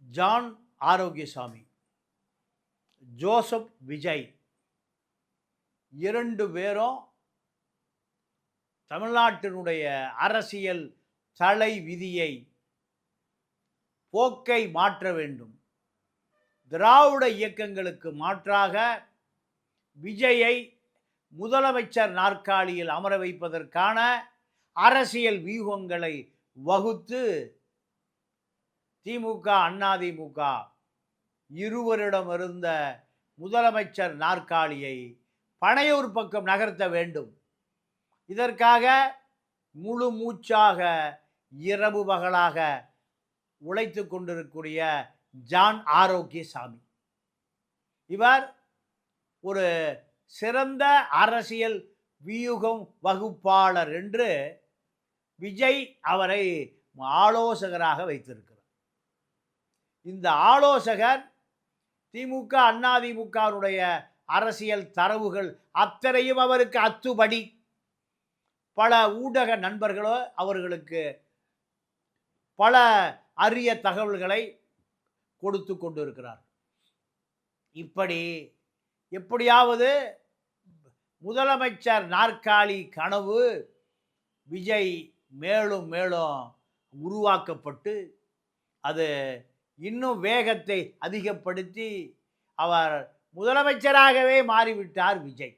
John Arokiasamy, Joseph Vijay 2 பேரும் தமிழ்நாட்டினுடைய அரசியல் தலை விதியை, போக்கை மாற்ற வேண்டும். திராவிட இயக்கங்களுக்கு மாற்றாக விஜயை முதலமைச்சர் நாற்காலியில் அமர வைப்பதற்கான அரசியல் வியூகங்களை வகுத்து திமுக, அதிமுக இருவரிடம் இருந்த முதலமைச்சர் நாற்காலியை பனையூர் பக்கம் நகர்த்த வேண்டும். இதற்காக முழு மூச்சாக இரவு பகலாக உழைத்து கொண்டிருக்கக்கூடிய ஜான் ஆரோக்கியசாமி, இவர் ஒரு சிறந்த அரசியல் வியூகம் வகுப்பாளர் என்று விஜய் அவரை ஆலோசகராக வைத்திருக்கிறார். இந்த ஆலோசகர் திமுக, அதிமுகவுடைய அரசியல் தரவுகள் அத்தனையும் அவருக்கு அத்துபடி. பல ஊடக நண்பர்களோ அவர்களுக்கு பல அரிய தகவல்களை கொடுத்து கொண்டிருக்கிறார். இப்படி எப்படியாவது முதலமைச்சர் நாற்காலி கனவு விஜய் மேலும் மேலும் உருவாக்கப்பட்டு அது இன்னும் வேகத்தை அதிகப்படுத்தி அவர் முதலமைச்சராகவே மாறிவிட்டார் விஜய்.